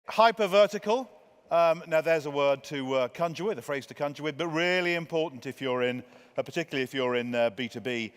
Hyper-vertical. Now there's a word to conjure with, a phrase to conjure with, but really important if you're in, particularly if you're in B2B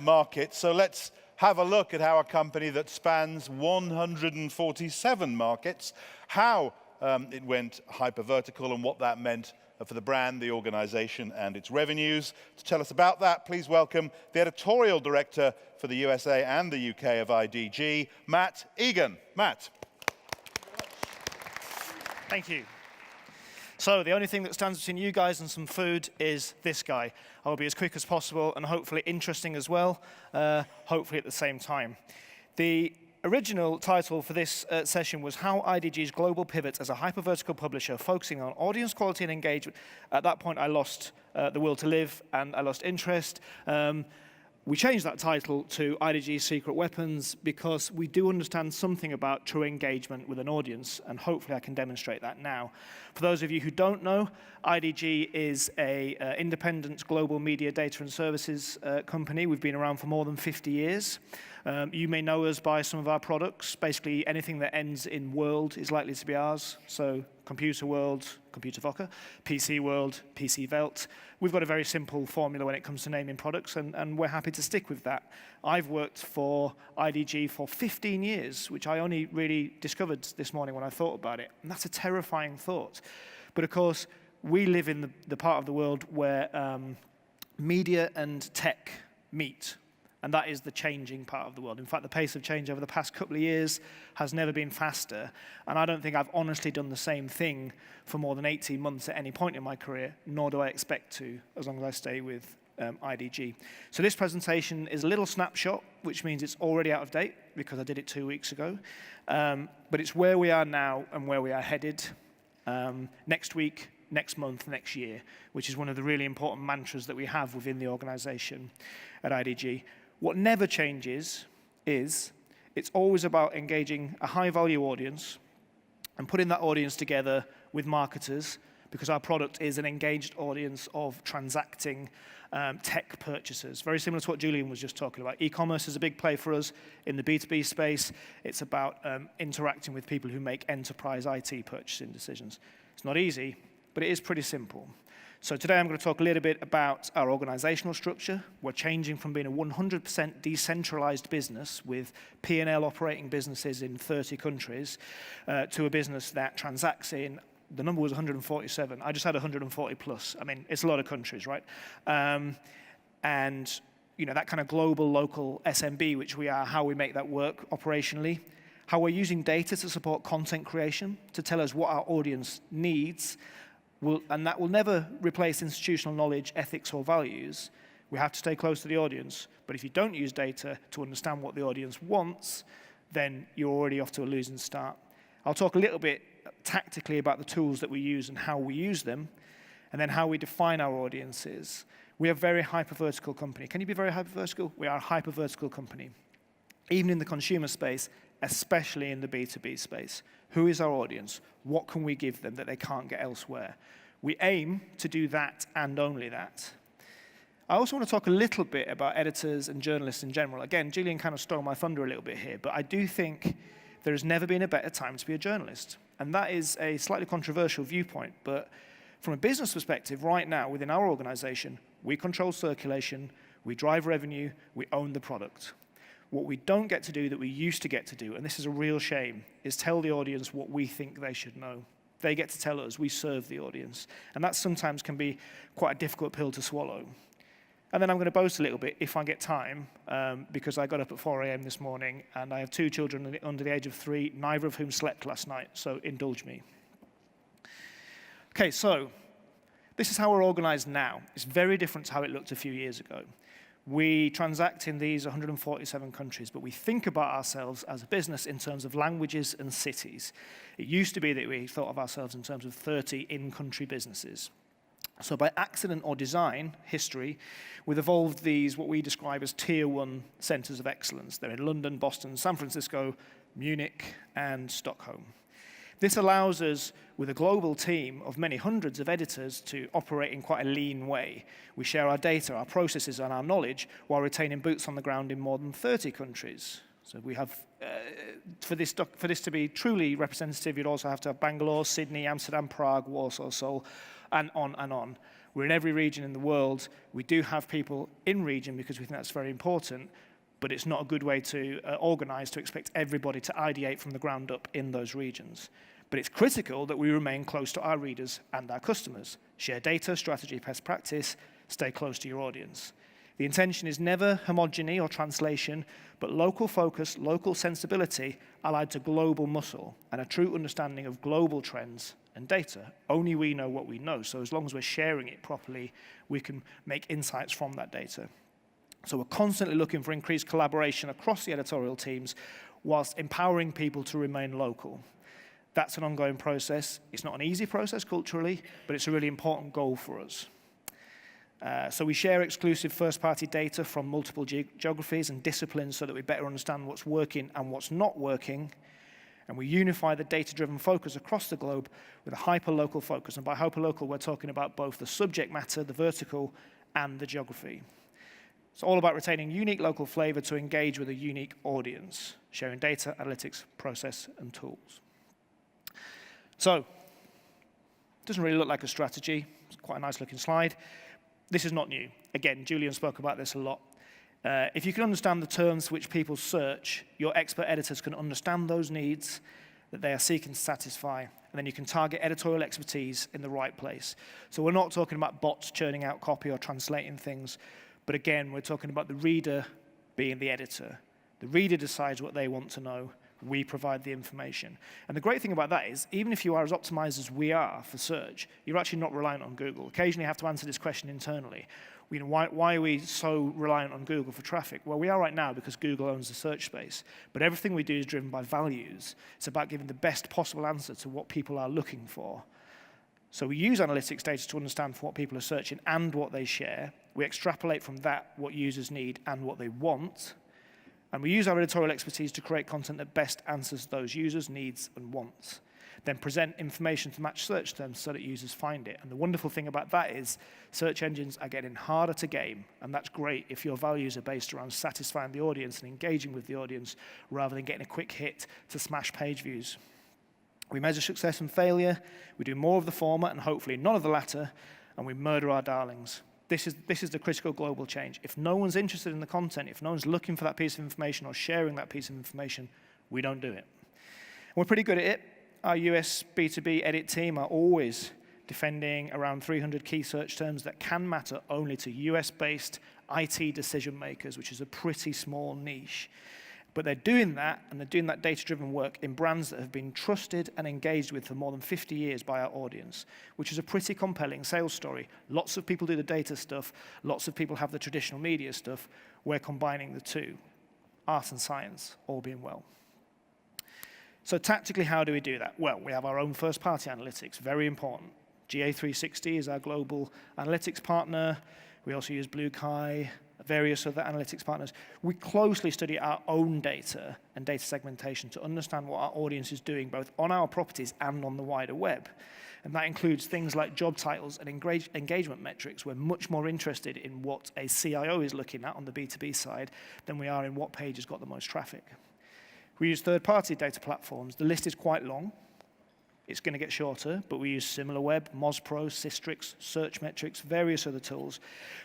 markets. So let's have a look at how a company that spans 147 markets, how it went hyper-vertical and what that meant for the brand, the organization, and its revenues. To tell us about that, please welcome the Editorial Director for the USA and the UK of IDG, Matt Egan. Matt. Thank you. So the only thing that stands between you guys and some food is this guy. I will be as quick as possible and hopefully interesting as well, hopefully at the same time. The original title for this session was How IDG's Global Pivot as a Hypervertical Publisher Focusing on Audience Quality and Engagement. At that point, I lost the will to live and I lost interest. We changed that title to IDG's Secret Weapons because we do understand something about true engagement with an audience, and hopefully I can demonstrate that now. For those of you who don't know, IDG is an independent global media data and services company. We've been around for more than 50 years. You may know us by some of our products. Basically, anything that ends in world is likely to be ours. So Computer World, Computer Fokker, PC World, PC Welt. We've got a very simple formula when it comes to naming products, and we're happy to stick with that. I've worked for IDG for 15 years, which I only really discovered this morning when I thought about it. And that's a terrifying thought. But of course, we live in the part of the world where media and tech meet. And that is the changing part of the world. In fact, the pace of change over the past couple of years has never been faster. And I don't think I've honestly done the same thing for more than 18 months at any point in my career, nor do I expect to, as long as I stay with IDG. So this presentation is a little snapshot, which means it's already out of date, because I did it 2 weeks ago. But it's where we are now and where we are headed next week, next month, next year, which is one of the really important mantras that we have within the organization at IDG. What never changes is it's always about engaging a high-value audience and putting that audience together with marketers, because our product is an engaged audience of transacting tech purchasers. Very similar to what Julian was just talking about. E-commerce is a big play for us in the B2B space. It's about interacting with people who make enterprise IT purchasing decisions. It's not easy, but it is pretty simple. So today I'm going to talk a little bit about our organizational structure. We're changing from being a 100% decentralized business with P&L operating businesses in 30 countries to a business that transacts in, the number was 147. I just had 140 plus. I mean, it's a lot of countries, right? And you know, that kind of global, local SMB, which we are, how we make that work operationally, how we're using data to support content creation, to tell us what our audience needs, and that will never replace institutional knowledge, ethics, or values. We have to stay close to the audience. But if you don't use data to understand what the audience wants, then you're already off to a losing start. I'll talk a little bit tactically about the tools that we use and how we use them, and then how we define our audiences. We are a very hyper-vertical company. Can you be very hyper-vertical? We are a hyper-vertical company. Even in the consumer space, especially in the B2B space. Who is our audience? What can we give them that they can't get elsewhere? We aim to do that and only that. I also want to talk a little bit about editors and journalists in general. Again, Julian kind of stole my thunder a little bit here, but I do think there has never been a better time to be a journalist. And that is a slightly controversial viewpoint, but from a business perspective, right now, within our organization, we control circulation, we drive revenue, we own the product. What we don't get to do that we used to get to do, and this is a real shame, is tell the audience what we think they should know. They get to tell us, we serve the audience. And that sometimes can be quite a difficult pill to swallow. And then I'm going to boast a little bit, if I get time, because I got up at 4 a.m. this morning, and I have 2 children under the age of 3, neither of whom slept last night, so indulge me. Okay, so this is how we're organized now. It's very different to how it looked a few years ago. We transact in these 147 countries, but we think about ourselves as a business in terms of languages and cities. It used to be that we thought of ourselves in terms of 30 in-country businesses. So by accident or design, history, we've evolved these, what we describe as tier 1 centers of excellence. They're in London, Boston, San Francisco, Munich, and Stockholm. This allows us, with a global team of many hundreds of editors, to operate in quite a lean way. We share our data, our processes, and our knowledge while retaining boots on the ground in more than 30 countries. So we have, for this to be truly representative, you'd also have to have Bangalore, Sydney, Amsterdam, Prague, Warsaw, Seoul, and on and on. We're in every region in the world. We do have people in region because we think that's very important, but it's not a good way to organize to expect everybody to ideate from the ground up in those regions. But it's critical that we remain close to our readers and our customers. Share data, strategy, best practice, stay close to your audience. The intention is never homogeny or translation, but local focus, local sensibility allied to global muscle and a true understanding of global trends and data. Only we know what we know, so as long as we're sharing it properly, we can make insights from that data. So we're constantly looking for increased collaboration across the editorial teams whilst empowering people to remain local. That's an ongoing process. It's not an easy process culturally, but it's a really important goal for us. So we share exclusive first-party data from multiple geographies and disciplines so that we better understand what's working and what's not working. And we unify the data-driven focus across the globe with a hyper-local focus. And by hyper-local, we're talking about both the subject matter, the vertical, and the geography. It's all about retaining unique local flavor to engage with a unique audience, sharing data, analytics, process, and tools. So, it doesn't really look like a strategy. It's quite a nice-looking slide. This is not new. Again, Julian spoke about this a lot. If you can understand the terms which people search, your expert editors can understand those needs that they are seeking to satisfy, and then you can target editorial expertise in the right place. So we're not talking about bots churning out copy or translating things, but again, we're talking about the reader being the editor. The reader decides what they want to know. We provide the information. And the great thing about that is, even if you are as optimized as we are for search, you're actually not reliant on Google. Occasionally you have to answer this question internally. Why are we so reliant on Google for traffic? Well, we are right now because Google owns the search space. But everything we do is driven by values. It's about giving the best possible answer to what people are looking for. So we use analytics data to understand what people are searching and what they share. We extrapolate from that what users need and what they want. And we use our editorial expertise to create content that best answers those users' needs and wants. Then present information to match search terms so that users find it. And the wonderful thing about that is search engines are getting harder to game, and that's great if your values are based around satisfying the audience and engaging with the audience rather than getting a quick hit to smash page views. We measure success and failure, we do more of the former and hopefully none of the latter, and we murder our darlings. This is the critical global change. If no one's interested in the content, if no one's looking for that piece of information or sharing that piece of information, we don't do it. And we're pretty good at it. Our US B2B edit team are always defending around 300 key search terms that can matter only to US-based IT decision makers, which is a pretty small niche. But they're doing that, and they're doing that data-driven work in brands that have been trusted and engaged with for more than 50 years by our audience, which is a pretty compelling sales story. Lots of people do the data stuff. Lots of people have the traditional media stuff. We're combining the two, art and science, all being well. So tactically, how do we do that? Well, we have our own first-party analytics, very important. GA360 is our global analytics partner. We also use BlueKai, various other analytics partners. We closely study our own data and data segmentation to understand what our audience is doing both on our properties and on the wider web. And that includes things like job titles and engagement metrics. We're much more interested in what a CIO is looking at on the B2B side than we are in what page has got the most traffic. We use third-party data platforms. The list is quite long. It's going to get shorter, but we use SimilarWeb, MozPro, Systrix, Searchmetrics, various other tools.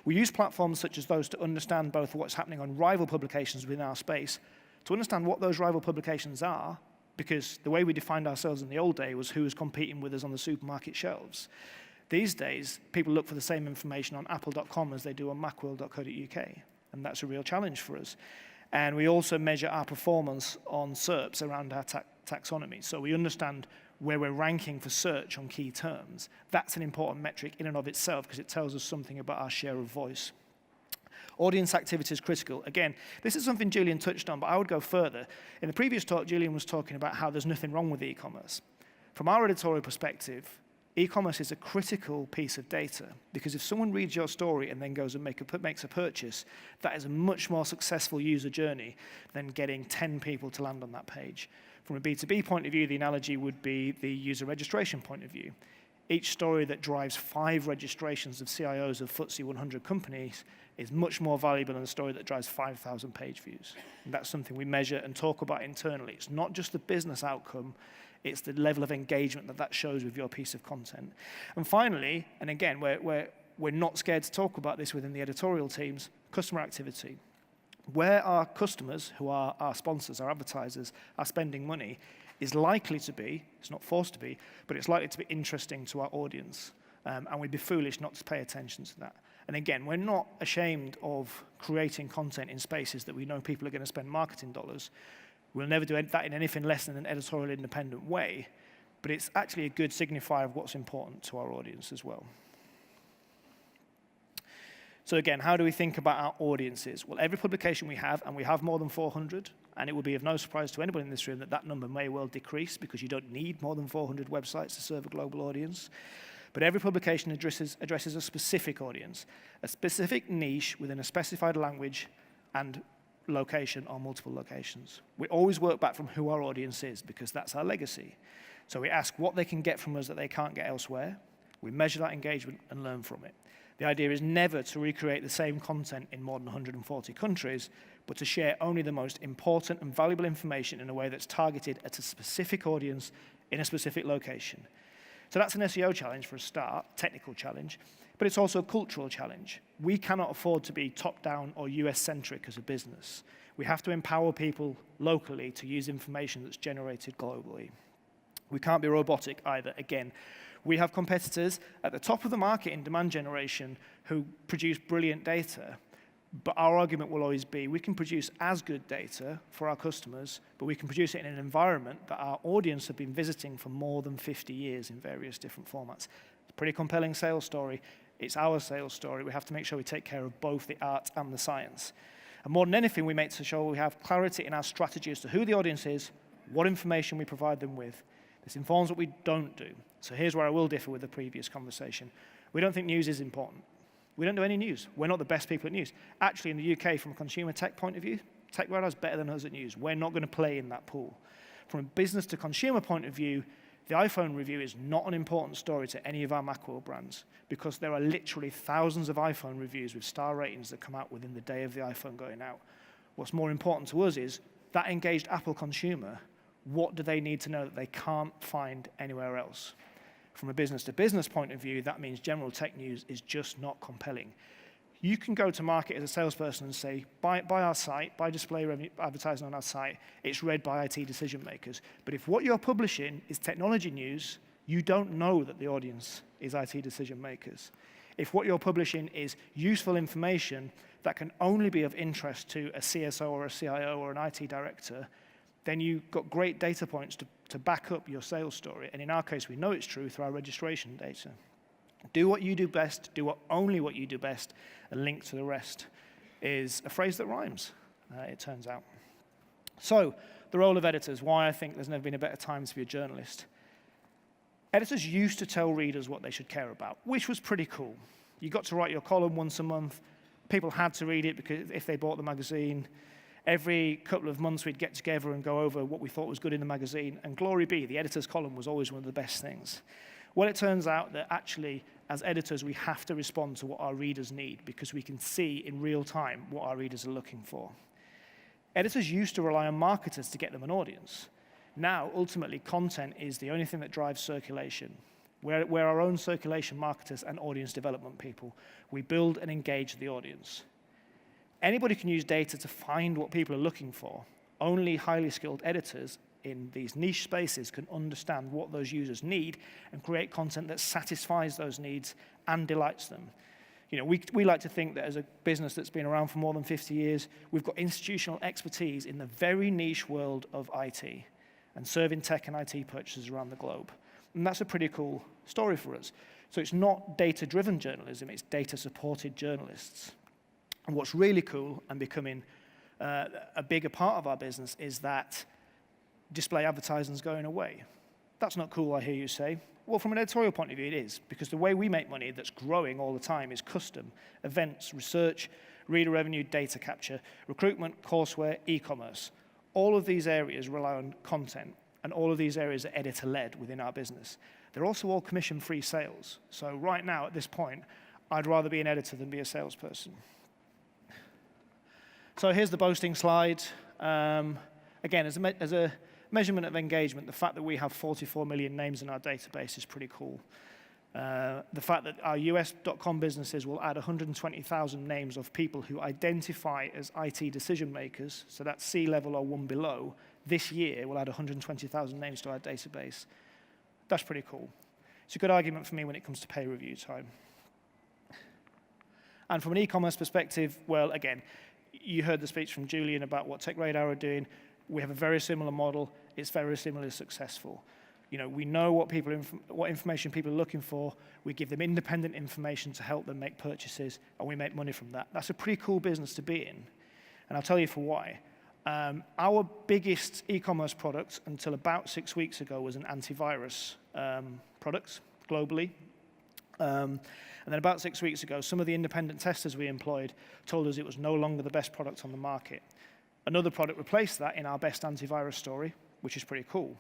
We use platforms such as those to understand both what's happening on rival publications within our space, to understand what those rival publications are, because the way we defined ourselves in the old day was who was competing with us on the supermarket shelves. These days, people look for the same information on apple.com as they do on macworld.co.uk, and that's a real challenge for us. And we also measure our performance on SERPs around our taxonomy. So we understand where we're ranking for search on key terms. That's an important metric in and of itself because it tells us something about our share of voice. Audience activity is critical. Again, this is something Julian touched on, but I would go further. In the previous talk, Julian was talking about how there's nothing wrong with e-commerce. From our editorial perspective, e-commerce is a critical piece of data because if someone reads your story and then goes and makes a purchase, that is a much more successful user journey than getting 10 people to land on that page. From a B2B point of view, the analogy would be the user registration point of view. each story that drives 5 registrations of CIOs of FTSE 100 companies is much more valuable than a story that drives 5,000 page views. And that's something we measure and talk about internally. It's not just the business outcome, it's the level of engagement that that shows with your piece of content. And finally, and again, we're not scared to talk about this within the editorial teams, customer activity. Where our customers, who are our sponsors, our advertisers, are spending money, is likely to be, it's not forced to be, but it's likely to be interesting to our audience. And we'd be foolish not to pay attention to that. And again, we're not ashamed of creating content in spaces that we know people are going to spend marketing dollars. We'll never do that in anything less than an editorial independent way, but it's actually a good signifier of what's important to our audience as well. So again, how do we think about our audiences? Well, every publication we have, and we have more than 400, and it will be of no surprise to anybody in this room that that number may well decrease because you don't need more than 400 websites to serve a global audience. But every publication addresses a specific audience, a specific niche within a specified language and location or multiple locations. We always work back from who our audience is because that's our legacy. So we ask what they can get from us that they can't get elsewhere. We measure that engagement and learn from it. The idea is never to recreate the same content in more than 140 countries, but to share only the most important and valuable information in a way that's targeted at a specific audience in a specific location. So that's an SEO challenge for a start, technical challenge, but it's also a cultural challenge. We cannot afford to be top-down or US-centric as a business. We have to empower people locally to use information that's generated globally. We can't be robotic either. Again, we have competitors at the top of the market in demand generation who produce brilliant data, but our argument will always be we can produce as good data for our customers, but we can produce it in an environment that our audience have been visiting for more than 50 years in various different formats. It's a pretty compelling sales story. It's our sales story. We have to make sure we take care of both the art and the science. And more than anything, we make sure we have clarity in our strategy as to who the audience is, what information we provide them with. This informs what we don't do. So here's where I will differ with the previous conversation. We don't think news is important. We don't do any news. We're not the best people at news. Actually, in the UK, from a consumer tech point of view, tech radars better than us at news. We're not going to play in that pool. From a business to consumer point of view, the iPhone review is not an important story to any of our macro brands because there are literally thousands of iPhone reviews with star ratings that come out within the day of the iPhone going out. What's more important to us is that engaged Apple consumer, what do they need to know that they can't find anywhere else? From a business-to-business point of view, that means general tech news is just not compelling. You can go to market as a salesperson and say, buy our site, buy display revenue advertising on our site, it's read by IT decision makers. But if what you're publishing is technology news, you don't know that the audience is IT decision makers. If what you're publishing is useful information that can only be of interest to a CSO or a CIO or an IT director, then you've got great data points to back up your sales story. And in our case, we know it's true through our registration data. Do what you do best, do only what you do best, and link to the rest is a phrase that rhymes, it turns out. So, the role of editors, why I think there's never been a better time to be a journalist. Editors used to tell readers what they should care about, which was pretty cool. You got to write your column once a month. People had to read it because if they bought the magazine. Every couple of months, we'd get together and go over what we thought was good in the magazine. And glory be, the editor's column was always one of the best things. Well, it turns out that actually, as editors, we have to respond to what our readers need because we can see in real time what our readers are looking for. Editors used to rely on marketers to get them an audience. Now, ultimately, content is the only thing that drives circulation. We're our own circulation marketers and audience development people. We build and engage the audience. Anybody can use data to find what people are looking for. Only highly skilled editors in these niche spaces can understand what those users need and create content that satisfies those needs and delights them. You know, we like to think that as a business that's been around for more than 50 years, we've got institutional expertise in the very niche world of IT and serving tech and IT purchases around the globe. And that's a pretty cool story for us. So it's not data-driven journalism, it's data-supported journalists. And what's really cool and becoming a bigger part of our business is that display advertising is going away. That's not cool, I hear you say. Well, from an editorial point of view, it is, because the way we make money that's growing all the time is custom, events, research, reader revenue, data capture, recruitment, courseware, e-commerce. All of these areas rely on content. and all of these areas are editor-led within our business. They're also all commission-free sales. So right now, at this point, I'd rather be an editor than be a salesperson. So here's the boasting slide. Again, as a measurement of engagement, the fact that we have 44 million names in our database is pretty cool. The fact that our US.com businesses will add 120,000 names of people who identify as IT decision makers, so that's C-level or one below, this year we'll add 120,000 names to our database. That's pretty cool. It's a good argument for me when it comes to pay review time. And from an e-commerce perspective, well, again, you heard the speech from Julian about what TechRadar are doing. We have a very similar model. It's very similarly successful. You know, we know what information people are looking for. We give them independent information to help them make purchases, and we make money from that. That's a pretty cool business to be in, and I'll tell you for why. Our biggest e-commerce product until about 6 weeks ago was an antivirus product globally. And then about 6 weeks ago, some of the independent testers we employed told us it was no longer the best product on the market. Another product replaced that in our best antivirus story, which is pretty cool.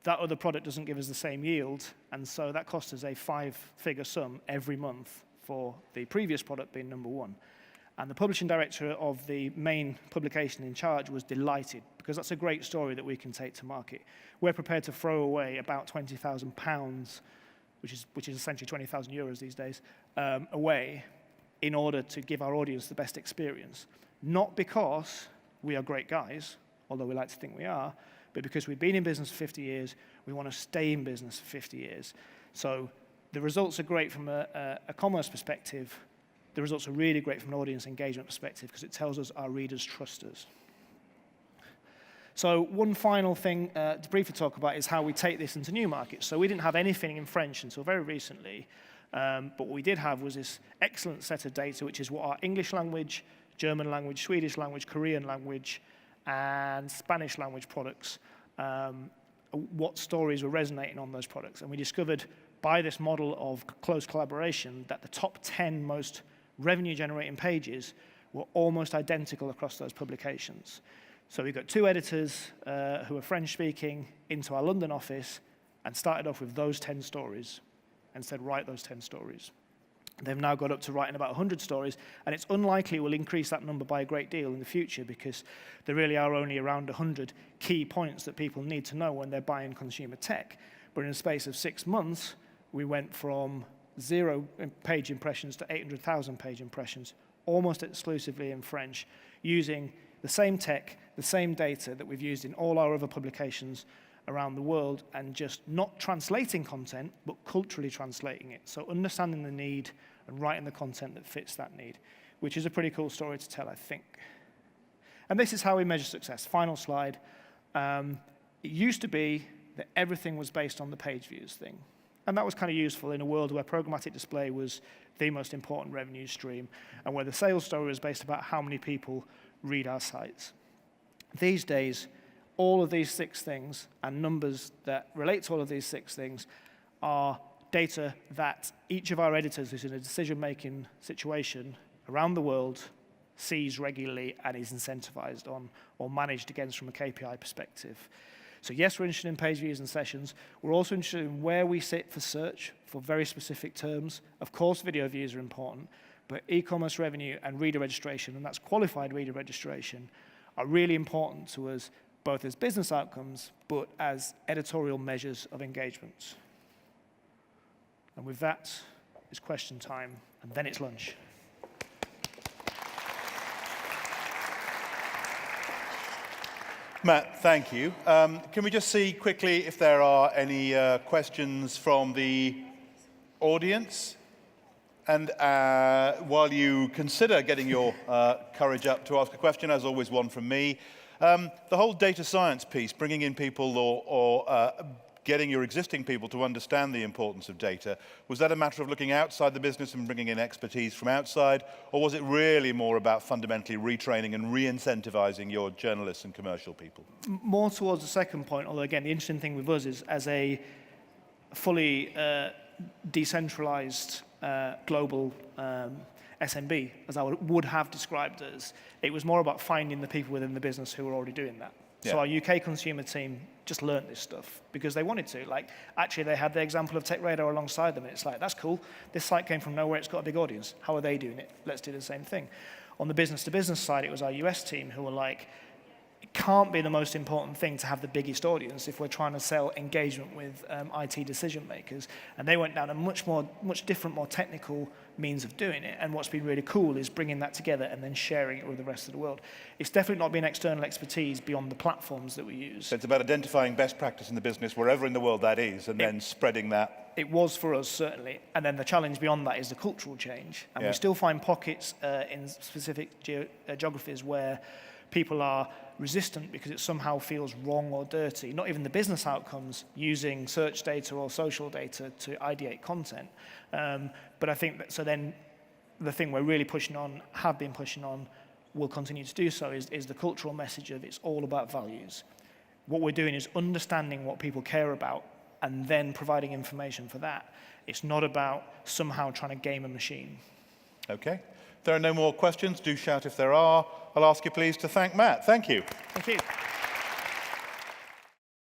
That other product doesn't give us the same yield, and so that cost us a 5-figure sum every month for the previous product being number one. And the publishing director of the main publication in charge was delighted, because that's a great story that we can take to market. We're prepared to throw away about £20,000, which is essentially 20,000 euros these days, away in order to give our audience the best experience. Not because we are great guys, although we like to think we are, but because we've been in business for 50 years, we want to stay in business for 50 years. So the results are great from a commerce perspective. The results are really great from an audience engagement perspective because it tells us our readers trust us. So one final thing to briefly talk about is how we take this into new markets. So we didn't have anything in French until very recently, but what we did have was this excellent set of data, which is what our English language, German language, Swedish language, Korean language, and Spanish language products, what stories were resonating on those products. And we discovered by this model of close collaboration that the top 10 most revenue-generating pages were almost identical across those publications. So we got 2 editors who are French-speaking into our London office and started off with those 10 stories and said, write those 10 stories. They've now got up to writing about 100 stories, and it's unlikely we'll increase that number by a great deal in the future because there really are only around 100 key points that people need to know when they're buying consumer tech. But in the space of 6 months, we went from 0 page impressions to 800,000 page impressions, almost exclusively in French, using the same tech, the same data that we've used in all our other publications around the world, and just not translating content, but culturally translating it. So understanding the need and writing the content that fits that need, which is a pretty cool story to tell, I think. And this is how we measure success. Final slide. It used to be that everything was based on the page views thing. And that was kind of useful in a world where programmatic display was the most important revenue stream, and where the sales story was based about how many people read our sites. These days, all of these 6 things and numbers that relate to all of these 6 things are data that each of our editors who's in a decision-making situation around the world sees regularly and is incentivized on or managed against from a KPI perspective. So yes, we're interested in page views and sessions. We're also interested in where we sit for search for very specific terms. Of course, video views are important, but e-commerce revenue and reader registration, and that's qualified reader registration, are really important to us, both as business outcomes, but as editorial measures of engagement. And with that, it's question time, and then it's lunch. Matt, thank you. Can we just see quickly if there are any questions from the audience? And while you consider getting your courage up to ask a question, as always, one from me. The whole data science piece, bringing in people or getting your existing people to understand the importance of data, was that a matter of looking outside the business and bringing in expertise from outside, or was it really more about fundamentally retraining and re-incentivizing your journalists and commercial people? More towards the second point, although again, the interesting thing with us is as a fully decentralized global SMB, as I would have described us, it was more about finding the people within the business who were already doing that. Yeah. So our UK consumer team just learnt this stuff because they wanted to. Like, actually, they had the example of Tech Radar alongside them, and it's like, that's cool. This site came from nowhere. It's got a big audience. How are they doing it? Let's do the same thing. On the business-to-business side, it was our US team who were like, it can't be the most important thing to have the biggest audience if we're trying to sell engagement with IT decision makers. And they went down a much different, more technical means of doing it. And what's been really cool is bringing that together and then sharing it with the rest of the world. It's definitely not been external expertise beyond the platforms that we use. So it's about identifying best practice in the business wherever in the world that is, and then spreading that. It was for us, certainly. And then the challenge beyond that is the cultural change. And we still find pockets in specific geographies where people are resistant because it somehow feels wrong or dirty, not even the business outcomes, using search data or social data to ideate content. But I think that, so then the thing we're really pushing on, have been pushing on, will continue to do so, is the cultural message of it's all about values. What we're doing is understanding what people care about and then providing information for that. It's not about somehow trying to game a machine. Okay. If there are no more questions, do shout if there are. I'll ask you please to thank Matt. Thank you. Thank you.